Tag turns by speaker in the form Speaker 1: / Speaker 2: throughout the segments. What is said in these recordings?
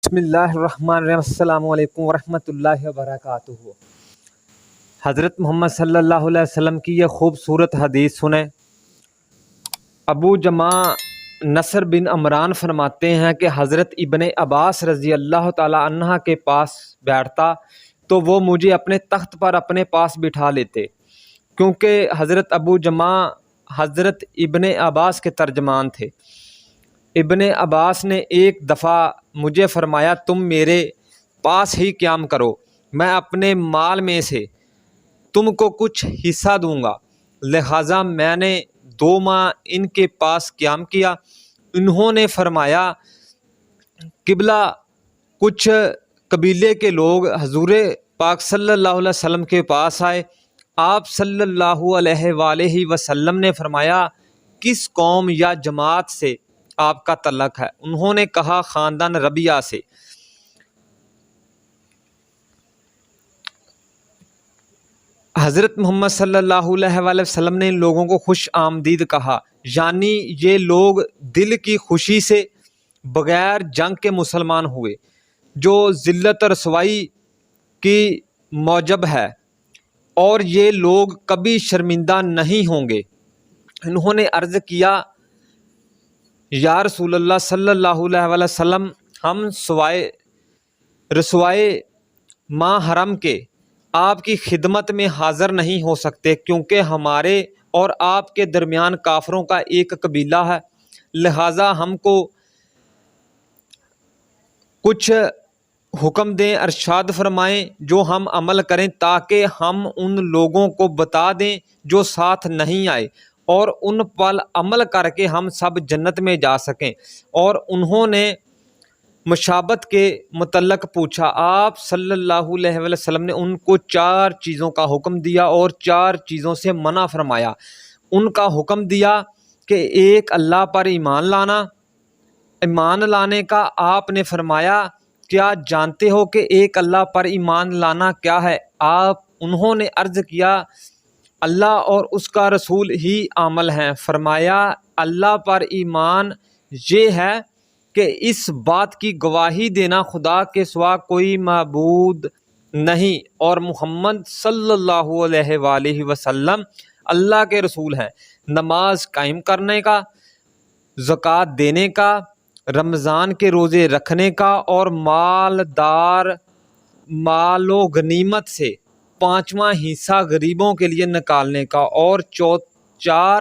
Speaker 1: بسم اللہ الرحمن الرحیم۔ السلام علیکم ورحمۃ اللہ وبرکاتہ۔ حضرت محمد صلی اللہ علیہ وسلم کی یہ خوبصورت حدیث سنیں۔ ابو جمع نصر بن عمران فرماتے ہیں کہ حضرت ابن عباس رضی اللہ تعالی عنہ کے پاس بیٹھتا تو وہ مجھے اپنے تخت پر اپنے پاس بٹھا لیتے، کیونکہ حضرت ابو جمع حضرت ابن عباس کے ترجمان تھے۔ ابن عباس نے ایک دفعہ مجھے فرمایا، تم میرے پاس ہی قیام کرو، میں اپنے مال میں سے تم کو کچھ حصہ دوں گا۔ لہٰذا میں نے 2 ماہ ان کے پاس قیام کیا۔ انہوں نے فرمایا، قبلہ کچھ قبیلے کے لوگ حضور پاک صلی اللہ علیہ وسلم کے پاس آئے۔ آپ صلی اللہ علیہ وآلہ وسلم نے فرمایا، کس قوم یا جماعت سے آپ کا تعلق ہے؟ انہوں نے کہا، خاندان ربیعہ سے۔ حضرت محمد صلی اللہ علیہ وآلہ وسلم نے ان لوگوں کو خوش آمدید کہا، یعنی یہ لوگ دل کی خوشی سے بغیر جنگ کے مسلمان ہوئے، جو ذلت و رسوائی کی موجب ہے، اور یہ لوگ کبھی شرمندہ نہیں ہوں گے۔ انہوں نے عرض کیا، یا رسول اللہ صلی اللہ علیہ وآلہ وسلم، ہم سوائے رسوائے ماہ حرم کے آپ کی خدمت میں حاضر نہیں ہو سکتے، کیونکہ ہمارے اور آپ کے درمیان کافروں کا ایک قبیلہ ہے۔ لہٰذا ہم کو کچھ حکم دیں، ارشاد فرمائیں جو ہم عمل کریں، تاکہ ہم ان لوگوں کو بتا دیں جو ساتھ نہیں آئے، اور ان پر عمل کر کے ہم سب جنت میں جا سکیں۔ اور انہوں نے مشابت کے متعلق پوچھا۔ آپ صلی اللہ علیہ وسلم نے ان کو 4 چیزوں کا حکم دیا اور 4 چیزوں سے منع فرمایا۔ ان کا حکم دیا کہ ایک اللہ پر ایمان لانا۔ ایمان لانے کا آپ نے فرمایا، کیا جانتے ہو کہ ایک اللہ پر ایمان لانا کیا ہے؟ انہوں نے عرض کیا، اللہ اور اس کا رسول ہی عامل ہیں۔ فرمایا، اللہ پر ایمان یہ ہے کہ اس بات کی گواہی دینا خدا کے سوا کوئی معبود نہیں، اور محمد صلی اللہ علیہ وآلہ وسلم اللہ کے رسول ہیں۔ نماز قائم کرنے کا، زکوٰۃ دینے کا، رمضان کے روزے رکھنے کا، اور مال و غنیمت سے 5واں حصہ غریبوں کے لیے نکالنے کا، اور 4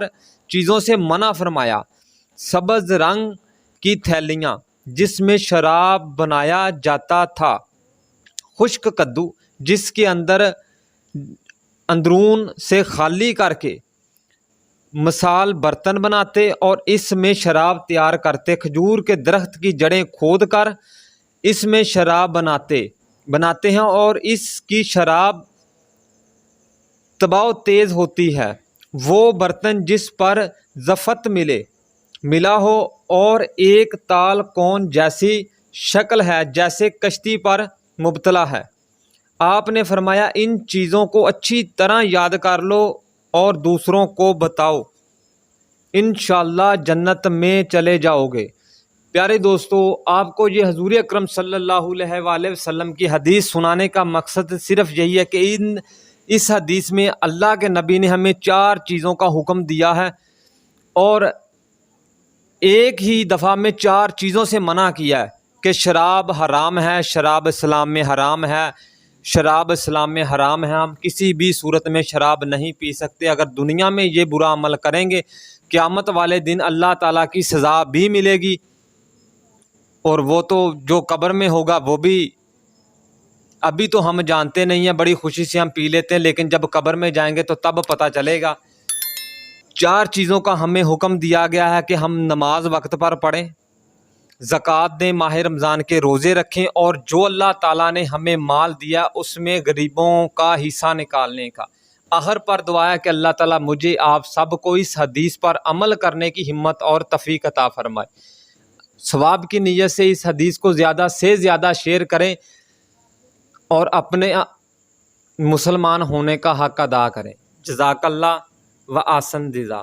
Speaker 1: چیزوں سے منع فرمایا۔ سبز رنگ کی تھیلیاں جس میں شراب بنایا جاتا تھا، خشک کدو جس کے اندرون سے خالی کر کے مثال برتن بناتے اور اس میں شراب تیار کرتے، کھجور کے درخت کی جڑیں کھود کر اس میں شراب بناتے ہیں، اور اس کی شراب تباہ تیز ہوتی ہے۔ وہ برتن جس پر زفت ملا ہو اور ایک تال کون جیسی شکل ہے، جیسے کشتی پر مبتلا ہے۔ آپ نے فرمایا، ان چیزوں کو اچھی طرح یاد کر لو اور دوسروں کو بتاؤ، انشاءاللہ جنت میں چلے جاؤ گے۔ پیارے دوستو، آپ کو یہ حضور اکرم صلی اللہ علیہ وآلہ وسلم کی حدیث سنانے کا مقصد صرف یہی ہے کہ اس حدیث میں اللہ کے نبی نے ہمیں 4 چیزوں کا حکم دیا ہے، اور ایک ہی دفعہ میں 4 چیزوں سے منع کیا ہے کہ شراب حرام ہے، شراب اسلام میں حرام ہے، شراب اسلام میں حرام ہے، ہم کسی بھی صورت میں شراب نہیں پی سکتے۔ اگر دنیا میں یہ برا عمل کریں گے، قیامت والے دن اللہ تعالیٰ کی سزا بھی ملے گی، اور وہ تو جو قبر میں ہوگا وہ بھی ابھی تو ہم جانتے نہیں ہیں، بڑی خوشی سے ہم پی لیتے ہیں، لیکن جب قبر میں جائیں گے تو تب پتہ چلے گا۔ 4 چیزوں کا ہمیں حکم دیا گیا ہے کہ ہم نماز وقت پر پڑھیں، زکوٰۃ دیں، ماہ رمضان کے روزے رکھیں، اور جو اللہ تعالیٰ نے ہمیں مال دیا اس میں غریبوں کا حصہ نکالنے کا۔ آخر پر دعا ہے کہ اللہ تعالیٰ مجھے آپ سب کو اس حدیث پر عمل کرنے کی ہمت اور توفیق عطا فرمائے۔ ثواب کی نیت سے اس حدیث کو زیادہ سے زیادہ شیئر کریں اور اپنے مسلمان ہونے کا حق ادا کریں۔ جزاک اللہ و احسن جزا۔